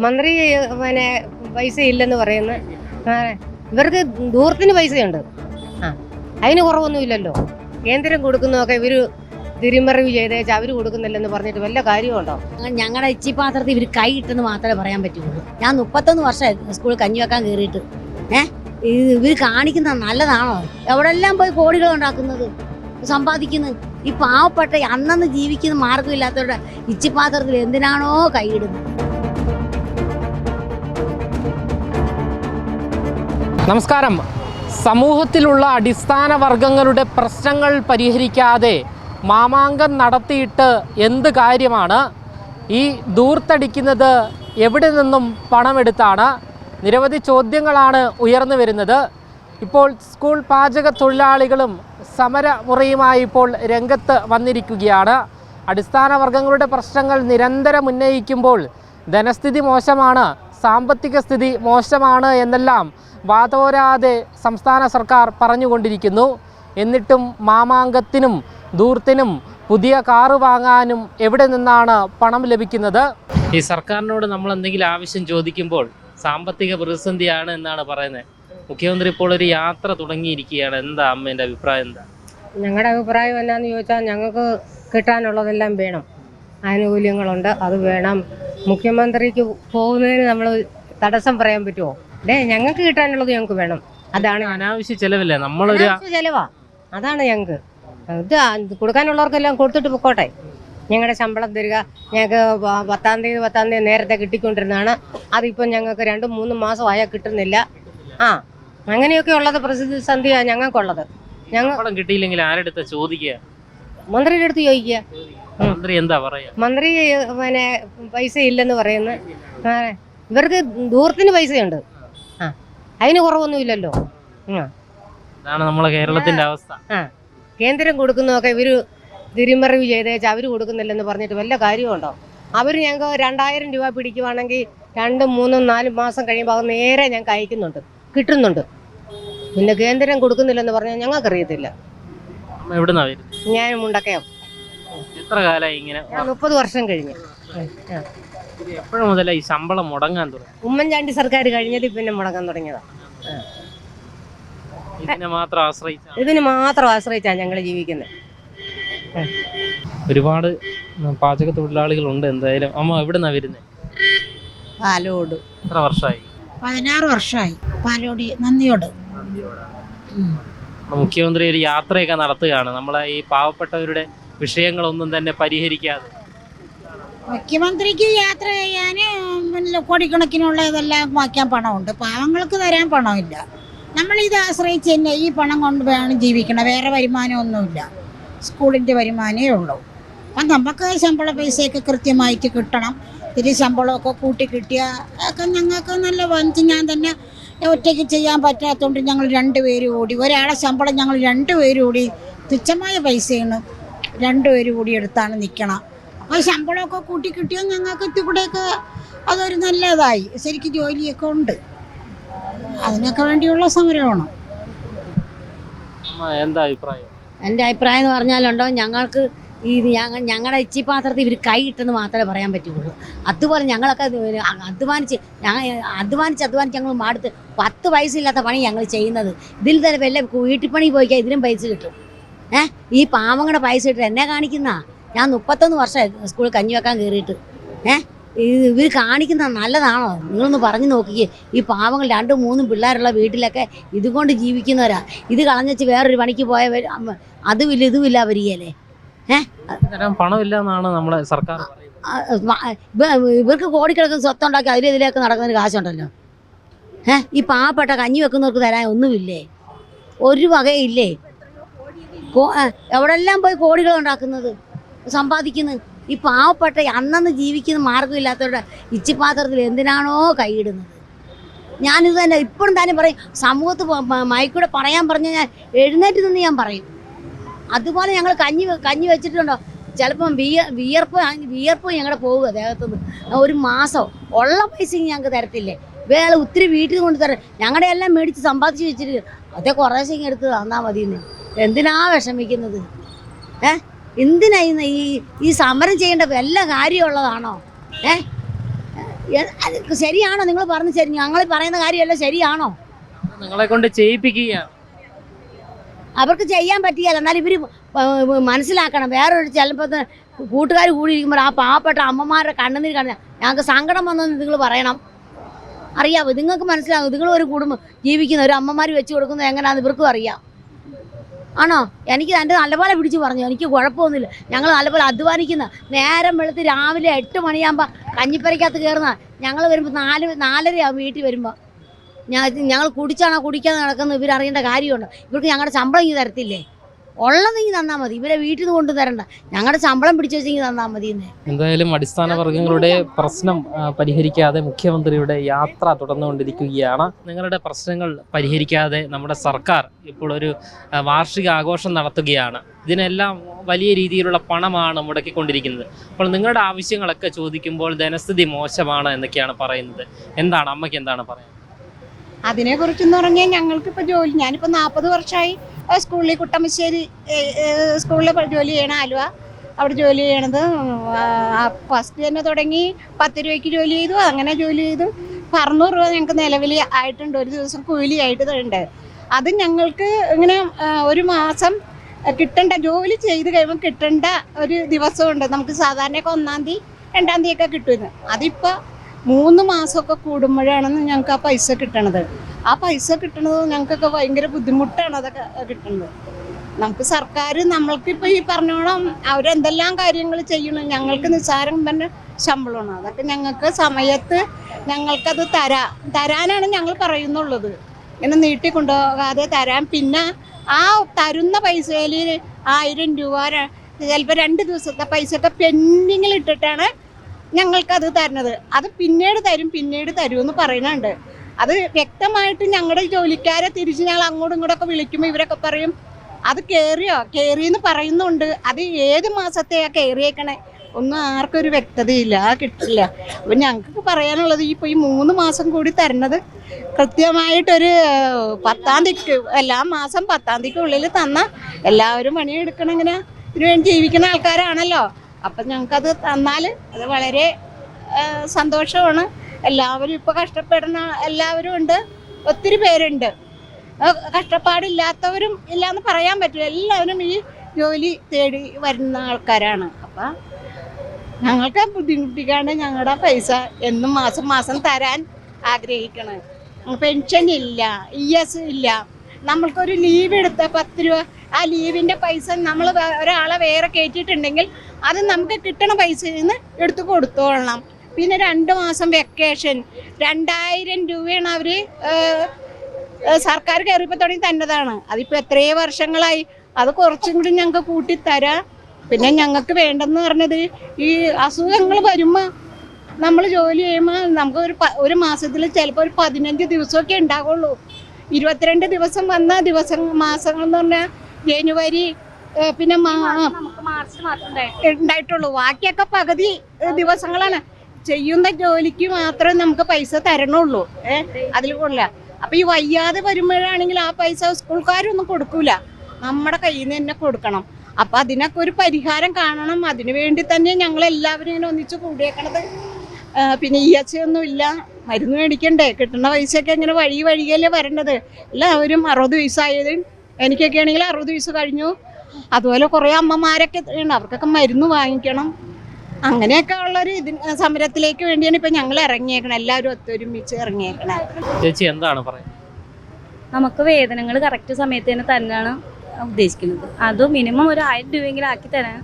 മന്ത്രി പിന്നെ പൈസ ഇല്ലെന്ന് പറയുന്നു. ഇവർക്ക് ദൂരത്തിന് പൈസയുണ്ട്. അതിന് കുറവൊന്നുമില്ലല്ലോ. കേന്ദ്രം കൊടുക്കുന്നതൊക്കെ ഇവർ തിരിമറിവ് ചെയ്തേച്ച് അവർ കൊടുക്കുന്നില്ലെന്ന് പറഞ്ഞിട്ട് വല്ല കാര്യമുണ്ടോ? ഞങ്ങളുടെ ഇച്ചിപ്പാത്രത്തിൽ ഇവർ കൈ ഇട്ടെന്ന് മാത്രമേ പറയാൻ പറ്റുള്ളൂ. ഞാൻ 31 വർഷമായി സ്കൂളിൽ കഞ്ഞി വെക്കാൻ കയറിയിട്ട്. ഇവർ കാണിക്കുന്നത് നല്ലതാണോ? എവിടെല്ലാം പോയി കോടികൾ ഉണ്ടാക്കുന്നത്, സമ്പാദിക്കുന്നത്. ഈ പാവപ്പെട്ട അന്നന്ന് ജീവിക്കുന്ന മാർഗമില്ലാത്തവരുടെ ഇച്ചിപ്പാത്രത്തിൽ എന്തിനാണോ കൈയിടുന്നത്? നമസ്കാരം. സമൂഹത്തിലുള്ള അടിസ്ഥാന വർഗങ്ങളുടെ പ്രശ്നങ്ങൾ പരിഹരിക്കാതെ മാമാങ്കം നടത്തിയിട്ട് എന്ത് കാര്യമാണ്? ഈ ദൂർത്തടിക്കുന്നത് എവിടെ നിന്നും പണമെടുത്താണ്? നിരവധി ചോദ്യങ്ങളാണ് ഉയർന്നു വരുന്നത്. ഇപ്പോൾ സ്കൂൾ പാചക തൊഴിലാളികളും സമരമുറയുമായി ഇപ്പോൾ രംഗത്ത് വന്നിരിക്കുകയാണ്. അടിസ്ഥാന വർഗങ്ങളുടെ പ്രശ്നങ്ങൾ നിരന്തരം ഉന്നയിക്കുമ്പോൾ ധനസ്ഥിതി മോശമാണ്, സാമ്പത്തിക സ്ഥിതി മോശമാണ് എന്നെല്ലാം വാതോരാതെ സംസ്ഥാന സർക്കാർ പറഞ്ഞുകൊണ്ടിരിക്കുന്നു. എന്നിട്ടും മാമാങ്കത്തിനും ധൂർത്തിനും പുതിയ കാറ് വാങ്ങാനും എവിടെ നിന്നാണ് പണം ലഭിക്കുന്നത്? ഈ സർക്കാരിനോട് നമ്മൾ എന്തെങ്കിലും ആവശ്യം ചോദിക്കുമ്പോൾ സാമ്പത്തിക പ്രതിസന്ധിയാണ് എന്നാണ് പറയുന്നത്. മുഖ്യമന്ത്രി ഇപ്പോൾ ഒരു യാത്ര തുടങ്ങിയിരിക്കുകയാണ്. എന്താ അമ്മേൻ്റെ അഭിപ്രായം? എന്താ? ഞങ്ങളുടെ അഭിപ്രായം എന്നാന്ന് ചോദിച്ചാൽ ഞങ്ങൾക്ക് കിട്ടാനുള്ളതെല്ലാം വേണം. ആനുകൂല്യങ്ങളുണ്ട്, അത് വേണം. മുഖ്യമന്ത്രിക്ക് പോകുന്നതിന് നമ്മൾ തടസ്സം പറയാൻ പറ്റുമോ? ഞങ്ങൾക്ക് കിട്ടാനുള്ളത് ഞങ്ങൾക്ക് വേണം. അതാണ് അനാവശ്യ ചെലവല്ലേ? നമ്മളൊരു ചെലവാ. അതാണ് ഞങ്ങൾക്ക് ഇത് കൊടുക്കാനുള്ളവർക്കെല്ലാം കൊടുത്തിട്ട് പൊക്കോട്ടെ. ഞങ്ങളുടെ ശമ്പളം തരിക. ഞങ്ങൾക്ക് 10-ാം തീയതി നേരത്തെ കിട്ടിക്കൊണ്ടിരുന്നതാണ്. അതിപ്പോൾ ഞങ്ങൾക്ക് 2-3 മാസമായാൽ കിട്ടുന്നില്ല. അങ്ങനെയൊക്കെ ഉള്ളത് പ്രതിസന്ധിയാണ് ഞങ്ങൾക്കുള്ളത്. ഞങ്ങൾ കിട്ടിയില്ലെങ്കിൽ ആരെടുത്ത ചോദിക്കുക? മന്ത്രിയുടെ അടുത്ത് ചോദിക്കുക. മന്ത്രി എന്താ പറയാ? മന്ത്രി പിന്നെ പൈസ ഇല്ലെന്ന് പറയുന്നു. ഇവർക്ക് ദൂരത്തിന് പൈസയുണ്ട്. അതിന് കുറവൊന്നുമില്ലല്ലോ. ഇതാണ് നമ്മളെ കേരളത്തിന്റെ അവസ്ഥ. കേന്ദ്രം കൊടുക്കുന്നതൊക്കെ ഇവർ തിരിമറിവ് ചെയ്തേച്ച് അവർ കൊടുക്കുന്നില്ലെന്ന് പറഞ്ഞിട്ട് വല്ല കാര്യമുണ്ടോ? അവർ ഞങ്ങൾക്ക് 2000 രൂപ പിടിക്കുവാണെങ്കിൽ 2, 3, 4 മാസം കഴിയുമ്പോൾ അത് നേരെ ഞങ്ങൾക്ക് അയക്കുന്നുണ്ട്, കിട്ടുന്നുണ്ട്. പിന്നെ കേന്ദ്രം കൊടുക്കുന്നില്ലെന്ന് പറഞ്ഞാൽ ഞങ്ങൾക്കറിയത്തില്ല. ഞാൻ മുണ്ടക്കയം. എത്ര കാലമായി ഇങ്ങനെ? 30 വർഷം കഴിഞ്ഞു. എപ്പോഴും മുതലായി ശമ്പളം മുടങ്ങാൻ തുടങ്ങി? ഉമ്മൻചാണ്ടി സർക്കാർ കഴിഞ്ഞതിൽ പിന്നെ മുടങ്ങാൻ തുടങ്ങിയതാണ്. ഇതിന് മാത്രം ആശ്രയിച്ചാണ് ഞങ്ങൾ ജീവിക്കുന്നത്. ഒരുപാട് പാചക തൊഴിലാളികളുണ്ട്. എന്തായാലും അമ്മ എവിടുന്നാ വരുന്നത്? പാലോട്. എത്ര വർഷമായി? 16 വർഷമായി. പാലോടി നന്ദിയോട്. മുഖ്യമന്ത്രി ഒരു യാത്രയൊക്കെ നടത്തുകയാണ്. നമ്മളെ ഈ പാവപ്പെട്ടവരുടെ വിഷയങ്ങളൊന്നും തന്നെ പരിഹരിക്കാതെ. മുഖ്യമന്ത്രിക്ക് യാത്ര ചെയ്യാൻ കോടിക്കണക്കിനുള്ള ഇതെല്ലാം വാങ്ങിക്കാൻ പണമുണ്ട്. പാവങ്ങൾക്ക് തരാൻ പണമില്ല. നമ്മളിത് ആശ്രയിച്ച് തന്നെ ഈ പണം കൊണ്ട് വേണം ജീവിക്കണം. വേറെ വരുമാനമൊന്നുമില്ല. സ്കൂളിൻ്റെ വരുമാനമേ ഉള്ളൂ. അപ്പം നമുക്ക് ശമ്പള പൈസയൊക്കെ കൃത്യമായിട്ട് കിട്ടണം. ഇത്തിരി ശമ്പളമൊക്കെ കൂട്ടി കിട്ടിയാൽ ഒക്കെ ഞങ്ങൾക്ക് നല്ല വന്നിട്ട് ഞാൻ തന്നെ ഒറ്റയ്ക്ക് ചെയ്യാൻ പറ്റാത്തതുകൊണ്ട് ഞങ്ങൾ 2 പേര് കൂടി, ഒരാളെ ശമ്പളം ഞങ്ങൾ 2 പേര് കൂടി, തുച്ഛമായ പൈസയാണ്, 2 പേര് കൂടി എടുത്താണ് നിൽക്കണം. അപ്പോൾ ശമ്പളമൊക്കെ കൂട്ടി കിട്ടിയാൽ ഞങ്ങൾക്ക് ഇത്തിക്കൂടെയൊക്കെ അതൊരു നല്ലതായി. ശരിക്കും ജോലിയൊക്കെ ഉണ്ട്. അതിനൊക്കെ വേണ്ടിയുള്ള സമരമാണ്. എന്താ അഭിപ്രായം? എൻ്റെ അഭിപ്രായം എന്ന് പറഞ്ഞാലുണ്ടോ, ഞങ്ങൾക്ക് ഞങ്ങളുടെ ഇച്ചിപ്പാത്രത്തിൽ ഇവർ കൈ ഇട്ടെന്ന് മാത്രമേ പറയാൻ പറ്റുള്ളൂ. അതുപോലെ ഞങ്ങളൊക്കെ അധ്വാനിച്ച് ഞങ്ങൾ മാടുത്ത് 10 പൈസ ഇല്ലാത്ത പണി ഞങ്ങൾ ചെയ്യുന്നത്. ഇതിൽ തന്നെ വല്ല വീട്ടിപ്പണി പോയിക്കാൻ ഇതിനും പൈസ കിട്ടും. ഈ പാവങ്ങളുടെ പൈസ ഇട്ട് എന്നെ കാണിക്കുന്ന. ഞാൻ 31 വർഷമായി സ്കൂളിൽ കഞ്ഞി വെക്കാൻ കയറിയിട്ട്. ഇവർ കാണിക്കുന്നത് നല്ലതാണോ? നിങ്ങളൊന്ന് പറഞ്ഞു നോക്കിക്കേ. ഈ പാവങ്ങൾ 2-3 പിള്ളേരുള്ള വീട്ടിലൊക്കെ ഇതുകൊണ്ട് ജീവിക്കുന്നവരാ. ഇത് കളഞ്ഞിച്ച് വേറൊരു പണിക്ക് പോയവർ അതുമില്ല ഇതുമില്ല വരികയല്ലേ. പണമില്ല എന്നാണ് നമ്മളെ സർക്കാർ. ഇവർക്ക് കോടിക്കണക്കിന് സ്വത്തുണ്ടാക്കി അതിലെതിലേക്ക് നടക്കുന്നതിന് കാശുണ്ടല്ലോ. ഈ പാവപ്പെട്ട കഞ്ഞി വെക്കുന്നവർക്ക് തരാൻ ഒന്നുമില്ലേ? ഒരു വകയില്ലേ? എവിടെല്ലാം പോയി കോടികൾ ഉണ്ടാക്കുന്നത്, സമ്പാദിക്കുന്നത്. ഈ പാവപ്പെട്ട അന്നന്ന് ജീവിക്കുന്ന മാർഗമില്ലാത്തവരുടെ ഇച്ചിപ്പാത്രത്തിൽ എന്തിനാണോ കൈയിടുന്നത്? ഞാനിത് തന്നെ ഇപ്പോഴും തന്നെ പറയും. സമൂഹത്ത് മൈക്കൂടെ പറയാൻ പറഞ്ഞാൽ ഞാൻ എഴുന്നേറ്റ് നിന്ന് ഞാൻ പറയും. അതുപോലെ ഞങ്ങൾ കഞ്ഞി വെച്ചിട്ടുണ്ടോ? ചിലപ്പം വിയർപ്പ് ഞങ്ങളുടെ പോകുക ദേഹത്തുനിന്ന്. 1 മാസം ഉള്ള പൈസയും ഞങ്ങൾക്ക് തരത്തില്ലേ? വേറെ ഒത്തിരി വീട്ടിൽ കൊണ്ട് തരാം. ഞങ്ങളുടെ എല്ലാം മേടിച്ച് സമ്പാദിച്ച് വെച്ചിട്ട് അതേ കുറേശ്ശെ എടുത്ത് തന്നാൽ മതിയെന്ന്. എന്തിനാ വിഷമിക്കുന്നത്? എന്തിനാ ഈ സമരം ചെയ്യേണ്ട വല്ല കാര്യമുള്ളതാണോ? അത് ശരിയാണോ നിങ്ങൾ പറഞ്ഞ് ശരി? ഞങ്ങൾ പറയുന്ന കാര്യമല്ല ശരിയാണോ? നിങ്ങളെ കൊണ്ട് ചെയ്യിപ്പിക്കുകയാണ്. അവർക്ക് ചെയ്യാൻ പറ്റിയല്ല. എന്നാൽ ഇവർ മനസ്സിലാക്കണം. വേറൊരു ചിലപ്പോൾ കൂട്ടുകാർ കൂടിയിരിക്കുമ്പോൾ ആ പാവപ്പെട്ട അമ്മമാരുടെ കണ്ണുനീർ കാണുക ഞങ്ങൾക്ക് സങ്കടം വന്നെന്ന് നിങ്ങൾ പറയണം. അറിയാമോ? നിങ്ങൾക്ക് മനസ്സിലാകും. നിങ്ങൾ ഒരു കുടുംബം ജീവിക്കുന്ന ഒരു അമ്മമാർ വെച്ച് കൊടുക്കുന്നത് എങ്ങനെയാണെന്ന് ഇവർക്കും അറിയാം. ആണോ? എനിക്ക് എൻ്റെ നല്ലപോലെ പിടിച്ച് പറഞ്ഞു. എനിക്ക് കുഴപ്പമൊന്നുമില്ല. ഞങ്ങൾ നല്ലപോലെ അധ്വാനിക്കുന്ന, നേരം വെളുത്ത് രാവിലെ 8 മണിയാകുമ്പോൾ കഞ്ഞിപ്പരയ്ക്കകത്ത് കയറുന്ന ഞങ്ങൾ വരുമ്പോൾ 4:30 വീട്ടിൽ വരുമ്പോൾ ഞങ്ങൾ കുടിച്ചാണോ കുടിക്കാതെ നടക്കുന്നത് ഇവരറിയേണ്ട കാര്യമുണ്ട്. ഇവർക്ക് ഞങ്ങളുടെ ശമ്പളം ഇങ്ങ് തരത്തില്ലേ? ഉള്ളതെങ്കിൽ തന്നാൽ മതി. ഇവരെ വീട്ടിൽ നിന്ന് കൊണ്ടു തരണ്ട. ഞങ്ങളുടെ ശമ്പളം പിടിച്ചു വെച്ചെങ്കിൽ തന്നാൽ മതി. എന്തായാലും അടിസ്ഥാന വർഗ്ഗങ്ങളുടെ പ്രശ്നം പരിഹരിക്കാതെ മുഖ്യമന്ത്രിയുടെ യാത്ര തുടർന്നുകൊണ്ടിരിക്കുകയാണ്. നിങ്ങളുടെ പ്രശ്നങ്ങൾ പരിഹരിക്കാതെ നമ്മുടെ സർക്കാർ ഇപ്പോൾ ഒരു വാർഷിക ആഘോഷം നടത്തുകയാണ്. ഇതിനെല്ലാം വലിയ രീതിയിലുള്ള പണമാണ് മുടക്കിക്കൊണ്ടിരിക്കുന്നത്. അപ്പോൾ നിങ്ങളുടെ ആവശ്യങ്ങളൊക്കെ ചോദിക്കുമ്പോൾ ധനസ്ഥിതി മോശമാണ് എന്നൊക്കെയാണ് പറയുന്നത്. എന്താണ് അമ്മയ്ക്ക് എന്താണ് പറയുന്നത്? അതിനെക്കുറിച്ചെന്ന് പറഞ്ഞാൽ ഞങ്ങൾക്കിപ്പോൾ ജോലി, ഞാനിപ്പോൾ 40 വർഷമായി സ്കൂളിൽ കുട്ടമശ്ശേരി സ്കൂളിൽ ജോലി ചെയ്യണം, ആലുവ. അവിടെ ജോലി ചെയ്യണത് ഫസ്റ്റ് തന്നെ തുടങ്ങി 10 രൂപയ്ക്ക് ജോലി ചെയ്തു. അങ്ങനെ ജോലി ചെയ്തു 600 രൂപ ഞങ്ങൾക്ക് നിലവിൽ ആയിട്ടുണ്ട്. ഒരു ദിവസം കൂലിയായിട്ട് ഉണ്ട്. അത് ഞങ്ങൾക്ക് ഇങ്ങനെ ഒരു മാസം കിട്ടേണ്ട, ജോലി ചെയ്ത് കഴിയുമ്പോൾ കിട്ടേണ്ട ഒരു ദിവസമുണ്ട്. നമുക്ക് സാധാരണയൊക്കെ 1-ാം തീയതി 2-ാം തീയതിയൊക്കെ കിട്ടുന്നത്. അതിപ്പോൾ 3 മാസമൊക്കെ കൂടുമ്പോഴാണ് ഞങ്ങൾക്ക് ആ പൈസ കിട്ടണത്. ആ പൈസ കിട്ടണത് ഞങ്ങൾക്കൊക്കെ ഭയങ്കര ബുദ്ധിമുട്ടാണ് അതൊക്കെ കിട്ടുന്നത്. നമുക്ക് സർക്കാർ നമ്മൾക്കിപ്പോൾ ഈ പറഞ്ഞോളം അവരെന്തെല്ലാം കാര്യങ്ങൾ ചെയ്യണം. ഞങ്ങൾക്ക് നിസ്സാരം തന്നെ ശമ്പളമാണ്. അതൊക്കെ ഞങ്ങൾക്ക് സമയത്ത് ഞങ്ങൾക്കത് തരാനാണ് ഞങ്ങൾ പറയുന്നുള്ളത്. ഇങ്ങനെ നീട്ടിക്കൊണ്ടുപോകാതെ തരാൻ. പിന്നെ ആ തരുന്ന പൈസയിൽ 1000 രൂപ ചിലപ്പോൾ 2 ദിവസത്തെ പൈസയൊക്കെ പെൻഡിങ്ങിൽ ഇട്ടിട്ടാണ് ഞങ്ങൾക്കത് തരുന്നത്. അത് പിന്നീട് തരുമെന്ന് പറയുന്നുണ്ട്. അത് വ്യക്തമായിട്ട് ഞങ്ങളുടെ ജോലിക്കാരെ തിരിച്ച് ഞങ്ങൾ അങ്ങോട്ടും ഇങ്ങോട്ടൊക്കെ വിളിക്കുമ്പോൾ ഇവരൊക്കെ പറയും അത് കയറിയെന്ന് പറയുന്നുണ്ട്. അത് ഏത് മാസത്തെയാണ് കയറിയേക്കണേ ഒന്നും ആർക്കും ഒരു വ്യക്തതയില്ല, കിട്ടില്ല. അപ്പം ഞങ്ങൾക്ക് പറയാനുള്ളത് ഇപ്പോൾ ഈ 3 മാസം കൂടി തരുന്നത് കൃത്യമായിട്ടൊരു 10-ാം തീയതിക്ക്, എല്ലാ മാസം 10-ാം തീയതിക്കുള്ളിൽ തന്നാൽ എല്ലാവരും പണിയെടുക്കണം. ഇങ്ങനെ ഇതിനു വേണ്ടി ജീവിക്കുന്ന ആൾക്കാരാണല്ലോ. അപ്പം ഞങ്ങൾക്കത് തന്നാൽ അത് വളരെ സന്തോഷമാണ്. എല്ലാവരും ഇപ്പോൾ കഷ്ടപ്പെടുന്ന എല്ലാവരും ഉണ്ട്, ഒത്തിരി പേരുണ്ട്. കഷ്ടപ്പാടില്ലാത്തവരും ഇല്ലയെന്ന് പറയാൻ പറ്റില്ല. എല്ലാവരും ഈ ജോലി തേടി വരുന്ന ആൾക്കാരാണ്. അപ്പം ഞങ്ങൾക്ക് ബുദ്ധിമുട്ടിക്കാണ്ട് ഞങ്ങളുടെ പൈസ എന്നും മാസം തരാൻ ആഗ്രഹിക്കണം. പെൻഷൻ ഇല്ല, ES ഇല്ല. നമ്മൾക്കൊരു ലീവ് എടുത്ത 10 രൂപ, ആ ലീവിൻ്റെ പൈസ നമ്മൾ ഒരാളെ വേറെ കയറ്റിയിട്ടുണ്ടെങ്കിൽ അത് നമുക്ക് കിട്ടണ പൈസയിൽ നിന്ന് എടുത്ത് കൊടുത്തോളണം. പിന്നെ 2 മാസം വെക്കേഷൻ 2000 രൂപയാണ് അവർ സർക്കാർ കയറിയപ്പോൾ തുടങ്ങി തന്നതാണ്. അതിപ്പോൾ എത്രയോ വർഷങ്ങളായി. അത് കുറച്ചും കൂടി ഞങ്ങൾക്ക് കൂട്ടിത്തരാം. പിന്നെ ഞങ്ങൾക്ക് വേണ്ടെന്ന് പറഞ്ഞത് ഈ അസുഖങ്ങൾ വരുമ്പോൾ നമ്മൾ ജോലി ചെയ്യുമ്പോൾ നമുക്ക് ഒരു മാസത്തിൽ ചിലപ്പോൾ ഒരു 15 ദിവസമൊക്കെ ഉണ്ടാകുള്ളൂ. 22 ദിവസം വന്ന മാസങ്ങൾ എന്ന് പറഞ്ഞാൽ ജനുവരി പിന്നെ ഉണ്ടായിട്ടുള്ളൂ. ബാക്കിയൊക്കെ പകുതി ദിവസങ്ങളാണ്. ചെയ്യുന്ന ജോലിക്ക് മാത്രമേ നമുക്ക് പൈസ തരണുള്ളൂ. അതിൽ കൊള്ളില്ല. അപ്പം ഈ വയ്യാതെ വരുമ്പോഴാണെങ്കിൽ ആ പൈസ സ്കൂൾക്കാരൊന്നും കൊടുക്കൂല, നമ്മുടെ കയ്യിൽ നിന്ന് തന്നെ കൊടുക്കണം. അപ്പം അതിനൊക്കെ ഒരു പരിഹാരം കാണണം. അതിനു വേണ്ടി തന്നെ ഞങ്ങളെല്ലാവരും ഇങ്ങനെ ഒന്നിച്ച് കൂടിയേക്കണത്. പിന്നെ ES ഒന്നും ഇല്ല, മരുന്ന് മേടിക്കണ്ടേ, കിട്ടുന്ന പൈസയൊക്കെ ഇങ്ങനെ വഴിയല്ലേ വരേണ്ടത്. എല്ലാവരും 60 വയസ്സായത്, എനിക്കൊക്കെ ആണെങ്കിൽ 60 വയസ്സ് കഴിഞ്ഞു. അതുപോലെ കുറേ അമ്മമാരൊക്കെ ഉണ്ട്, അവർക്കൊക്കെ മരുന്ന് വാങ്ങിക്കണം. അങ്ങനെയൊക്കെ ഉള്ളൊരു സമരത്തിലേക്ക് വേണ്ടിയാണ് ഇപ്പം ഞങ്ങൾ ഇറങ്ങിയേക്കണം. എല്ലാവരും ഒത്തൊരുമിച്ച് ഇറങ്ങിയേക്കണം. ചേച്ചി എന്താണ് പറയുന്നത്? നമുക്ക് വേതനങ്ങൾ കറക്റ്റ് സമയത്ത് തന്നെ തന്നെയാണ് ഉദ്ദേശിക്കുന്നത്. അത് മിനിമം ഒരു 1000 രൂപയെങ്കിലും ആക്കി തരാൻ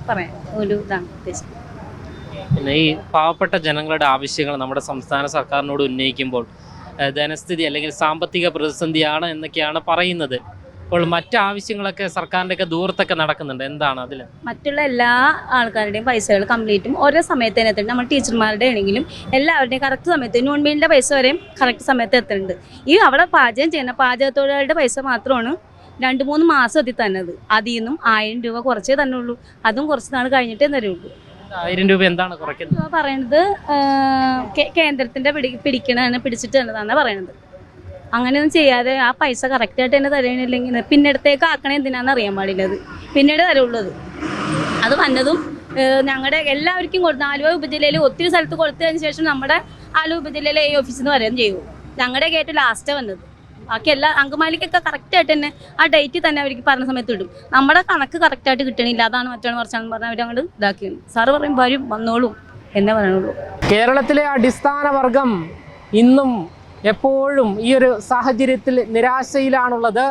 പറയാം ഒരു ഇതാണ് ഉദ്ദേശിക്കുന്നത്. പിന്നെ ഈ പാവപ്പെട്ട ജനങ്ങളുടെ ആവശ്യങ്ങൾ നമ്മുടെ സംസ്ഥാന സർക്കാരിനോട് ഉന്നയിക്കുമ്പോൾ ധനസ്ഥിതി അല്ലെങ്കിൽ സാമ്പത്തിക പ്രതിസന്ധിയാണ് എന്നൊക്കെയാണ് പറയുന്നത്. അപ്പോൾ മറ്റു ആവശ്യങ്ങളൊക്കെ സർക്കാരിൻ്റെയൊക്കെ ദൂരത്തൊക്കെ നടക്കുന്നുണ്ട്. എന്താണ് അതിൽ? മറ്റുള്ള എല്ലാ ആൾക്കാരുടെയും പൈസകൾ കംപ്ലീറ്റും ഓരോ സമയത്ത് തന്നെ എത്തുന്നുണ്ട്. നമ്മൾ ടീച്ചർമാരുടെ ആണെങ്കിലും എല്ലാവരുടെയും കറക്റ്റ് സമയത്ത് നോൺ മെയിലിൻ്റെ പൈസ വരെയും കറക്റ്റ് സമയത്ത് എത്തുന്നുണ്ട്. ഈ അവിടെ പാചകം ചെയ്യുന്ന പാചകത്തൊഴിലാളിയുടെ പൈസ മാത്രമാണ് 2-3 മാസം എത്തി തന്നത്. അതിൽ നിന്നും 1000 രൂപ കുറച്ചേ തന്നുള്ളൂ. അതും കുറച്ച് നാൾ കഴിഞ്ഞിട്ടേ തരുള്ളൂ. 1000 രൂപ എന്താണ് കുറയ്ക്കുന്നത്? പറയണത് കേന്ദ്രത്തിൻ്റെ പിടിച്ചിട്ട് തന്നതാണ് പറയണത്. അങ്ങനെയൊന്നും ചെയ്യാതെ ആ പൈസ കറക്റ്റായിട്ട് തന്നെ തരണില്ലെങ്കിൽ പിന്നീടത്തേക്ക് ആക്കണേ എന്തിനാണെന്ന് അറിയാൻ പാടില്ലത്. പിന്നീട് തരുള്ളത് അത് വന്നതും ഞങ്ങളുടെ എല്ലാവർക്കും കൊടുത്ത് ആലുവ ഉപജില്ലയിൽ ഒത്തിരി സ്ഥലത്ത് കൊടുത്തതിന് ശേഷം നമ്മുടെ ആലുവ ഉപജില്ലയിലെ ഈ ഓഫീസിൽ നിന്ന് വരെയും ചെയ്യും. ഞങ്ങളുടെ ഗേറ്റ് ലാസ്റ്റ് വന്നത്. ബാക്കി എല്ലാ അങ്കമാലിക്കൊക്കെ കറക്റ്റായിട്ട് തന്നെ ആ ഡേറ്റ് തന്നെ അവർക്ക് പറഞ്ഞ സമയത്ത് ഇടും. നമ്മുടെ കണക്ക് കറക്റ്റായിട്ട് കിട്ടണില്ല, അതാണ് മറ്റാണ് മറിച്ചാണെന്ന് പറഞ്ഞാൽ അവരങ്ങോട്ട് ഇതാക്കിയാണ്. സാറ് പറയും വരും വന്നോളും എന്നേ പറയുള്ളൂ. കേരളത്തിലെ അടിസ്ഥാന വർഗം ഇന്നും എപ്പോഴും ഈ ഒരു സാഹചര്യത്തിൽ നിരാശയിലാണുള്ളത്.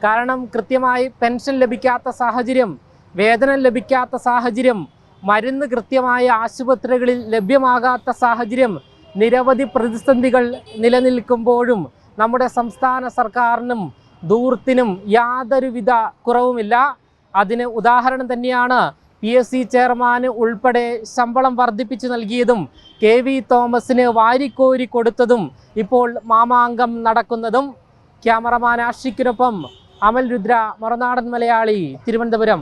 കാരണം കൃത്യമായി പെൻഷൻ ലഭിക്കാത്ത സാഹചര്യം, വേതനം ലഭിക്കാത്ത സാഹചര്യം, മരുന്ന് കൃത്യമായ ആശുപത്രികളിൽ ലഭ്യമാകാത്ത സാഹചര്യം, നിരവധി പ്രതിസന്ധികൾ നിലനിൽക്കുമ്പോഴും നമ്മുടെ സംസ്ഥാന സർക്കാരിനും ധൂർത്തിനും യാതൊരുവിധ കുറവുമില്ല. അതിന് ഉദാഹരണം തന്നെയാണ് PSC ചെയർമാന് ഉൾപ്പെടെ ശമ്പളം വർദ്ധിപ്പിച്ചു നൽകിയതും KV തോമസിന് വാരിക്കോരി കൊടുത്തതും ഇപ്പോൾ മാമാങ്കം നടക്കുന്നതും. ക്യാമറമാൻ ആഷിക്കിനൊപ്പം അമൽ രുദ്ര, മറുനാടൻ മലയാളി, തിരുവനന്തപുരം.